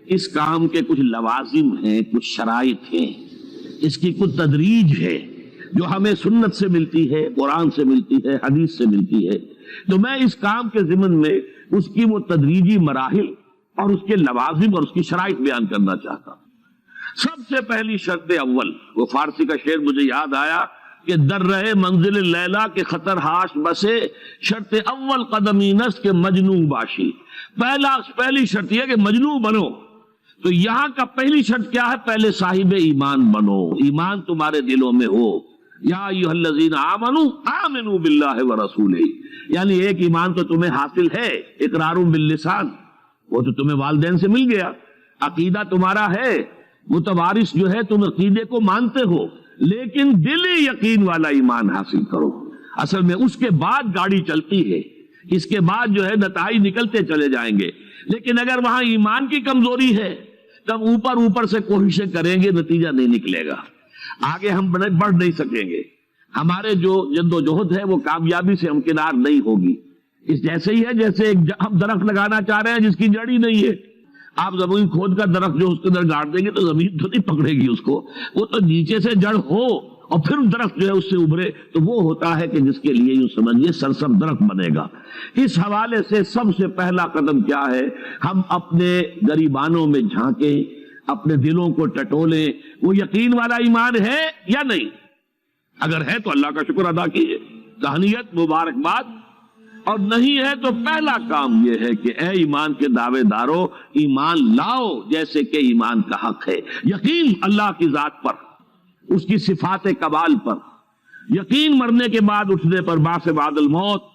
اس کام کے کچھ لوازم ہیں، کچھ شرائط ہیں، اس کی کچھ تدریج ہے جو ہمیں سنت سے ملتی ہے، قرآن سے ملتی ہے، حدیث سے ملتی ہے. تو میں اس کام کے ضمن میں اس کی وہ تدریجی مراحل اور اس کے لوازم اور اس کی شرائط بیان کرنا چاہتا ہوں. سب سے پہلی شرط اول، وہ فارسی کا شعر مجھے یاد آیا کہ در رہے منزل لیلا کے خطر ہاش بسے، شرط اول قدمی نس کے مجنوں باشی. پہلی شرط یہ کہ مجنوں بنو. تو یہاں کا پہلی شرط کیا ہے؟ پہلے صاحب ایمان بنو، ایمان تمہارے دلوں میں ہو. یا ایھا الذین آمنوا آمنوا باللہ ورسولہ، یعنی ایک ایمان تو تمہیں حاصل ہے، اقرار باللسان، وہ تو تمہیں والدین سے مل گیا. عقیدہ تمہارا ہے، متوارث جو ہے تم عقیدے کو مانتے ہو، لیکن دلی یقین والا ایمان حاصل کرو. اصل میں اس کے بعد گاڑی چلتی ہے، اس کے بعد جو ہے نتائج نکلتے چلے جائیں گے. لیکن اگر وہاں ایمان کی کمزوری ہے تب اوپر سے کوششیں کریں گے، نتیجہ نہیں نکلے گا، آگے ہم بڑھ نہیں سکیں گے. ہمارے جو جد و جہد ہے وہ کامیابی سے ہمکنار نہیں ہوگی. اس جیسے ہی ہے جیسے ہم درخت لگانا چاہ رہے ہیں جس کی جڑ ہی نہیں ہے. آپ زمین کھود کر درخت جو اس کے اندر گاڑ دیں گے تو زمین تو نہیں پکڑے گی اس کو، وہ تو نیچے سے جڑ ہو اور پھر درخت جو ہے اس سے ابھرے، تو وہ ہوتا ہے کہ جس کے لیے یوں سمجھیے سرسب درخت بنے گا. اس حوالے سے سب سے پہلا قدم کیا ہے؟ ہم اپنے گریبانوں میں جھانکیں، اپنے دلوں کو ٹٹولیں، وہ یقین والا ایمان ہے یا نہیں. اگر ہے تو اللہ کا شکر ادا کیجیے، تہنیت، مبارکباد. اور نہیں ہے تو پہلا کام یہ ہے کہ اے ایمان کے دعوے دارو، ایمان لاؤ جیسے کہ ایمان کا حق ہے. یقین اللہ کی ذات پر، اس کی صفات کمال پر، یقین مرنے کے بعد اٹھنے پر، بعث بعد الموت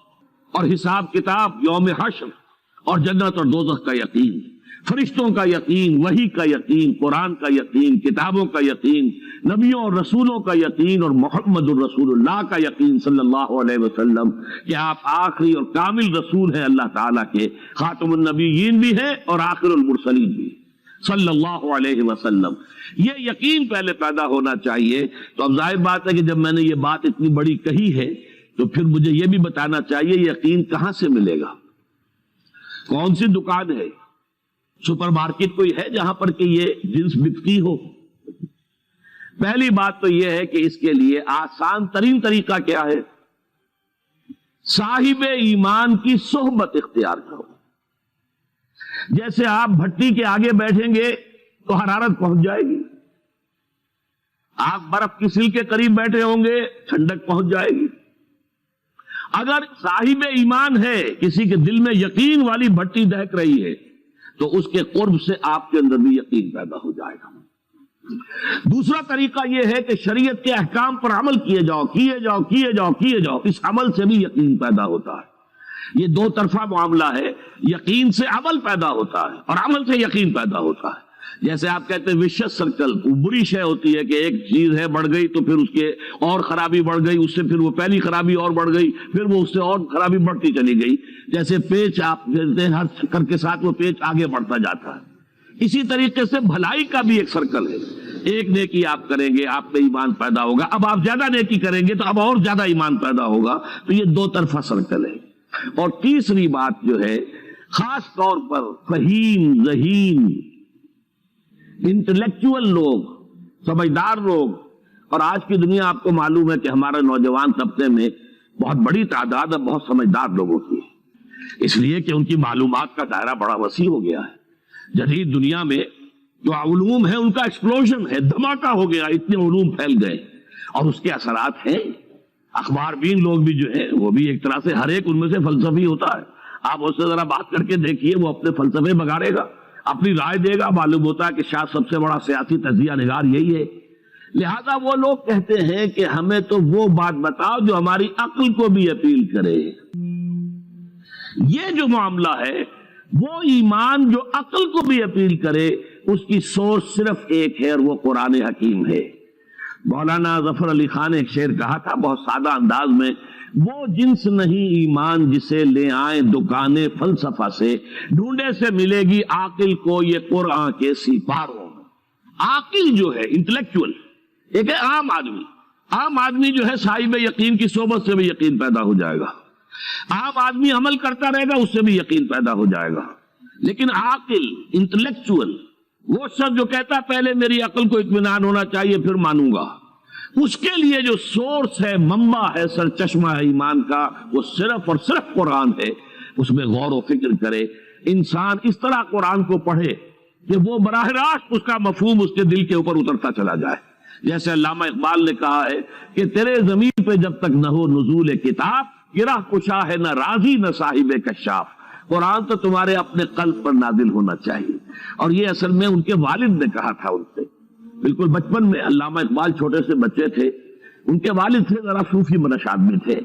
اور حساب کتاب، یوم حشر اور جنت اور دوزخ کا یقین، فرشتوں کا یقین، وحی کا یقین، قرآن کا یقین، کتابوں کا یقین، نبیوں اور رسولوں کا یقین اور محمد الرسول اللہ کا یقین صلی اللہ علیہ وسلم کہ آپ آخری اور کامل رسول ہیں اللہ تعالیٰ کے، خاتم النبیین بھی ہیں اور آخر المرسلین بھی صلی اللہ علیہ وسلم. یہ یقین پہلے پیدا ہونا چاہیے. تو اب ظاہر بات ہے کہ جب میں نے یہ بات اتنی بڑی کہی ہے تو پھر مجھے یہ بھی بتانا چاہیے یقین کہاں سے ملے گا، کون سی دکان ہے، سپر مارکیٹ کوئی ہے جہاں پر کہ یہ جنس بکتی ہو. پہلی بات تو یہ ہے کہ اس کے لیے آسان ترین طریقہ کیا ہے؟ صاحب ایمان کی صحبت اختیار کرو. جیسے آپ بھٹی کے آگے بیٹھیں گے تو حرارت پہنچ جائے گی، آپ برف کی سل کے قریب بیٹھے ہوں گے ٹھنڈک پہنچ جائے گی. اگر صاحب ایمان ہے، کسی کے دل میں یقین والی بھٹی دہک رہی ہے، تو اس کے قرب سے آپ کے اندر بھی یقین پیدا ہو جائے گا. دوسرا طریقہ یہ ہے کہ شریعت کے احکام پر عمل کیے جاؤ، کیے جاؤ، کیے جاؤ، کیے جاؤ. اس عمل سے بھی یقین پیدا ہوتا ہے. یہ دو طرفہ معاملہ ہے. یقین سے عمل پیدا ہوتا ہے اور عمل سے یقین پیدا ہوتا ہے. جیسے آپ کہتے ہیں وشس سرکل، بری شے ہوتی ہے کہ ایک چیز ہے بڑھ گئی تو پھر اس کے اور خرابی بڑھ گئی، اس سے پھر وہ پہلی خرابی اور بڑھ گئی، پھر وہ اس سے اور خرابی بڑھتی چلی گئی. جیسے پیچ آپ کہتے ہیں ہر چکر کے ساتھ وہ پیچ آگے بڑھتا جاتا ہے. اسی طریقے سے بھلائی کا بھی ایک سرکل ہے. ایک نیکی آپ کریں گے آپ میں ایمان پیدا ہوگا، اب آپ زیادہ نیکی کریں گے تو اب اور زیادہ ایمان پیدا ہوگا. تو یہ دو طرفہ سرکل ہے. اور تیسری بات جو ہے خاص طور پر فہیم، ذہین، انٹلیکچوئل لوگ، سمجھدار لوگ، اور آج کی دنیا آپ کو معلوم ہے کہ ہمارے نوجوان طبقے میں بہت بڑی تعداد بہت سمجھدار لوگوں کی ہے، اس لیے کہ ان کی معلومات کا دائرہ بڑا وسیع ہو گیا ہے. جدید دنیا میں جو علوم ہے ان کا ایکسپلوژن ہے، دھماکہ ہو گیا، اتنے علوم پھیل گئے اور اس کے اثرات ہیں. اخبار بین لوگ بھی جو ہے وہ بھی ایک طرح سے ہر ایک ان میں سے فلسفی ہوتا ہے. آپ اس سے ذرا بات کر کے دیکھیے، وہ اپنے فلسفے بگاڑے گا، اپنی رائے دے گا. معلوم ہوتا ہے کہ شاید سب سے بڑا سیاسی تجزیہ نگار یہی ہے. لہذا وہ لوگ کہتے ہیں کہ ہمیں تو وہ بات بتاؤ جو ہماری عقل کو بھی اپیل کرے. یہ جو معاملہ ہے وہ ایمان جو عقل کو بھی اپیل کرے، اس کی سورس صرف ایک ہے اور وہ قرآن حکیم ہے. مولانا ظفر علی خان نے ایک شعر کہا تھا بہت سادہ انداز میں، وہ جنس نہیں ایمان جسے لے آئیں دکانیں فلسفہ سے، ڈھونڈے سے ملے گی عاقل کو یہ قرآن کے سپاروں. عاقل جو ہے انٹلیکچوئل، ایک ہے عام آدمی. عام آدمی جو ہے صاحب یقین کی صحبت سے بھی یقین پیدا ہو جائے گا. عام آدمی عمل کرتا رہے گا، اس سے بھی یقین پیدا ہو جائے گا. لیکن عاقل، انٹلیکچوئل، وہ شخص جو کہتا ہے پہلے میری عقل کو اطمینان ہونا چاہیے پھر مانوں گا، اس کے لیے جو سورس ہے، منبع ہے، سرچشمہ ہے ایمان کا، وہ صرف اور صرف قرآن ہے۔ اس میں غور و فکر کرے، انسان اس طرح قرآن کو پڑھے کہ وہ براہ راست اس کا مفہوم اس کے دل کے اوپر اترتا چلا جائے۔ جیسے علامہ اقبال نے کہا ہے کہ تیرے ضمیر پہ جب تک نہ ہو نزول کتاب، گرہ کشا ہے نہ راضی نہ صاحب کشاف۔ قرآن تو تمہارے اپنے قلب پر نازل ہونا چاہیے، اور یہ اصل میں ان کے والد نے کہا تھا ان سے، بالکل بچپن میں۔ علامہ اقبال چھوٹے سے بچے تھے، ان کے والد تھے ذرا صوفی منش آدمی تھے،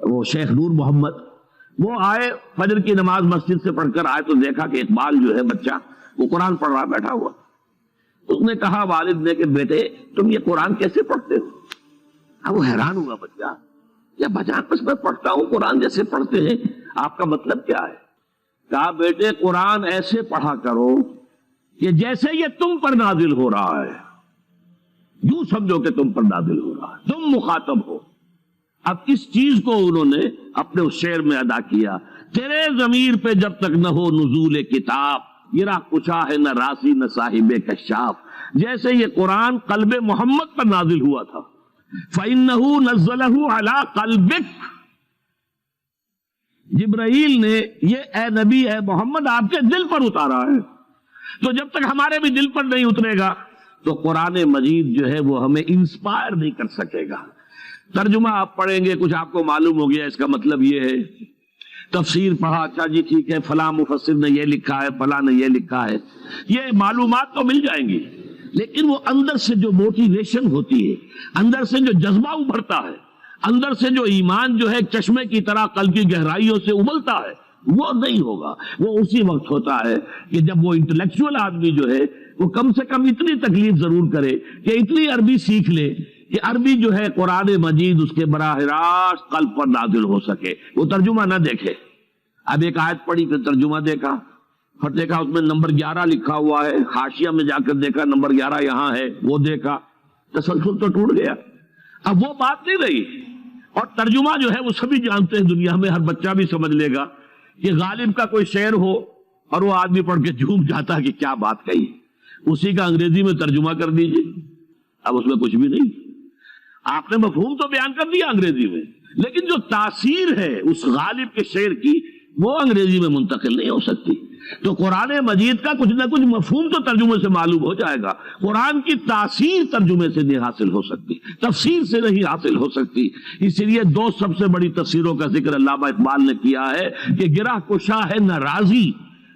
وہ شیخ نور محمد۔ وہ آئے فجر کی نماز مسجد سے پڑھ کر آئے تو دیکھا کہ اقبال جو ہے بچہ وہ قرآن پڑھ رہا بیٹھا ہوا۔ اس نے کہا والد نے کہ بیٹے تم یہ قرآن کیسے پڑھتے ہو؟ اب وہ حیران ہوا بچہ، یا بچہ بس میں پڑھتا ہوں قرآن جیسے پڑھتے ہیں، آپ کا مطلب کیا ہے؟ کہا بیٹے قرآن ایسے پڑھا کرو کہ جیسے یہ تم پر نازل ہو رہا ہے، یوں سمجھو کہ تم پر نازل ہو رہا ہے، تم مخاطب ہو۔ اب اس چیز کو انہوں نے اپنے اس شعر میں ادا کیا، تیرے ضمیر پہ جب تک نہ ہو نزول کتاب، گرہ کشا ہے نہ راسی نہ صاحب کشاف۔ جیسے یہ قرآن قلب محمد پر نازل ہوا تھا، فَإِنَّهُ نَزَّلَهُ عَلَىٰ قَلْبِكَ، جبرائیل نے یہ اے نبی اے محمد آپ کے دل پر اتارا ہے۔ تو جب تک ہمارے بھی دل پر نہیں اترے گا تو قرآن مجید جو ہے وہ ہمیں انسپائر نہیں کر سکے گا۔ ترجمہ آپ پڑھیں گے، کچھ آپ کو معلوم ہو گیا اس کا مطلب یہ ہے، تفسیر پڑھا، اچھا جی ٹھیک ہے فلاں مفسر نے یہ لکھا ہے، فلاں نے یہ لکھا ہے، یہ معلومات تو مل جائیں گی، لیکن وہ اندر سے جو موٹیویشن ہوتی ہے، اندر سے جو جذبہ ابھرتا ہے، اندر سے جو ایمان جو ہے چشمے کی طرح قلب کی گہرائیوں سے ابلتا ہے، وہ نہیں ہوگا۔ وہ اسی وقت ہوتا ہے کہ جب وہ انٹلیکچوئل آدمی جو ہے وہ کم سے کم اتنی تکلیف ضرور کرے کہ اتنی عربی سیکھ لے کہ عربی جو ہے قرآن مجید اس کے براہ راست قلب پر نازل ہو سکے، وہ ترجمہ نہ دیکھے۔ اب ایک آیت پڑھی پھر ترجمہ دیکھا، پھر دیکھا اس میں نمبر 11 لکھا ہوا ہے، حاشیہ میں جا کر دیکھا نمبر 11 یہاں ہے، وہ دیکھا، تسلسل تو ٹوٹ گیا۔ اب وہ بات نہیں رہی، اور ترجمہ جو ہے وہ سبھی جانتے ہیں دنیا میں، ہر بچہ بھی سمجھ لے گا کہ غالب کا کوئی شعر ہو اور وہ آدمی پڑھ کے جھوم جاتا ہے کہ کیا بات کہی، اسی کا انگریزی میں ترجمہ کر دیجئے، اب اس میں کچھ بھی نہیں۔ آپ نے مفہوم تو بیان کر دیا انگریزی میں، لیکن جو تاثیر ہے اس غالب کے شعر کی وہ انگریزی میں منتقل نہیں ہو سکتی۔ تو قرآن مجید کا کچھ نہ کچھ مفہوم تو ترجمے سے معلوم ہو جائے گا، قرآن کی تاثیر ترجمے سے نہیں حاصل ہو سکتی، تفسیر سے نہیں حاصل ہو سکتی۔ اسی لیے دو سب سے بڑی تفسیروں کا ذکر علامہ اقبال نے کیا ہے کہ گرہ کشا ہے نہ راضی،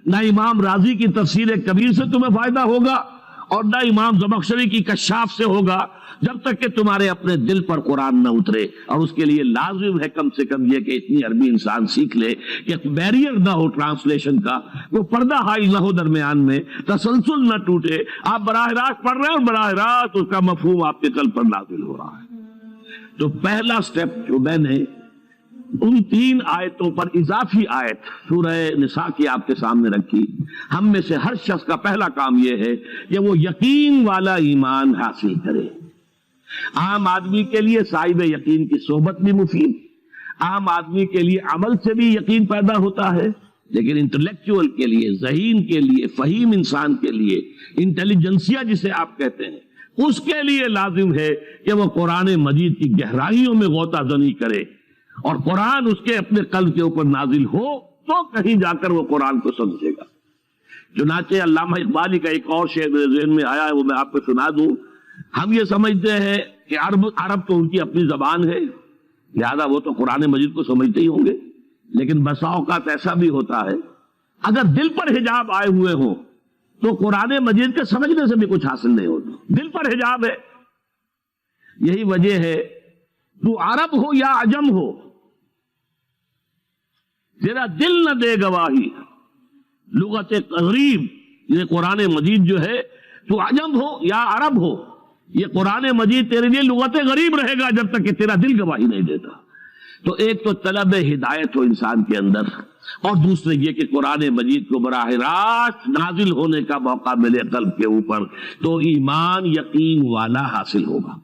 نہ امام راضی کی تفسیر کبیر سے تمہیں فائدہ ہوگا اور نہ امام زمخشری کی کشاف سے ہوگا، جب تک کہ تمہارے اپنے دل پر قرآن نہ اترے۔ اور اس کے لیے لازم ہے کم سے کم یہ کہ اتنی عربی انسان سیکھ لے کہ بیریئر نہ ہو ٹرانسلیشن کا، وہ پردہ حائل نہ ہو درمیان میں، تسلسل نہ ٹوٹے، آپ براہ راست پڑھ رہے ہیں اور براہ راست اس کا مفہوم آپ کے قلب پر نازل ہو رہا ہے۔ تو پہلا سٹیپ جو میں نے ان 3 آیتوں پر اضافی آیت سورہ نساء کی آپ کے سامنے رکھی، ہم میں سے ہر شخص کا پہلا کام یہ ہے کہ وہ یقین والا ایمان حاصل کرے۔ عام آدمی کے لیے صاحب یقین کی صحبت بھی مفید، عام آدمی کے لیے عمل سے بھی یقین پیدا ہوتا ہے، لیکن انٹلیکچوئل کے لیے، ذہین کے لیے، فہیم انسان کے لیے، انٹیلیجنسیا جسے آپ کہتے ہیں، اس کے لیے لازم ہے کہ وہ قرآن مجید کی گہرائیوں میں غوطہ زنی کرے اور قرآن اس کے اپنے قلب کے اوپر نازل ہو تو کہیں جا کر وہ قرآن کو سمجھے گا۔ چنانچہ علامہ اقبالی کا ایک اور شعر میرے ذہن میں آیا ہے، وہ میں آپ کو سنا دوں۔ ہم یہ سمجھتے ہیں کہ عرب تو ان کی اپنی زبان ہے، لہذا وہ تو قرآن مجید کو سمجھتے ہی ہوں گے، لیکن بسا اوقات ایسا بھی ہوتا ہے اگر دل پر حجاب آئے ہوئے ہوں تو قرآن مجید کے سمجھنے سے بھی کچھ حاصل نہیں ہوتا، دل پر حجاب ہے۔ یہی وجہ ہے تو عرب ہو یا عجم ہو، تیرا دل نہ دے گواہی، لغت غریب یہ قرآن مجید جو ہے، تو عجم ہو یا عرب ہو، یہ قرآن مجید تیرے لیے لغت غریب رہے گا جب تک کہ تیرا دل گواہی نہیں دیتا۔ تو ایک تو طلب ہدایت ہو انسان کے اندر، اور دوسرے یہ کہ قرآن مجید کو براہ راست نازل ہونے کا موقع ملے قلب کے اوپر، تو ایمان یقین والا حاصل ہوگا۔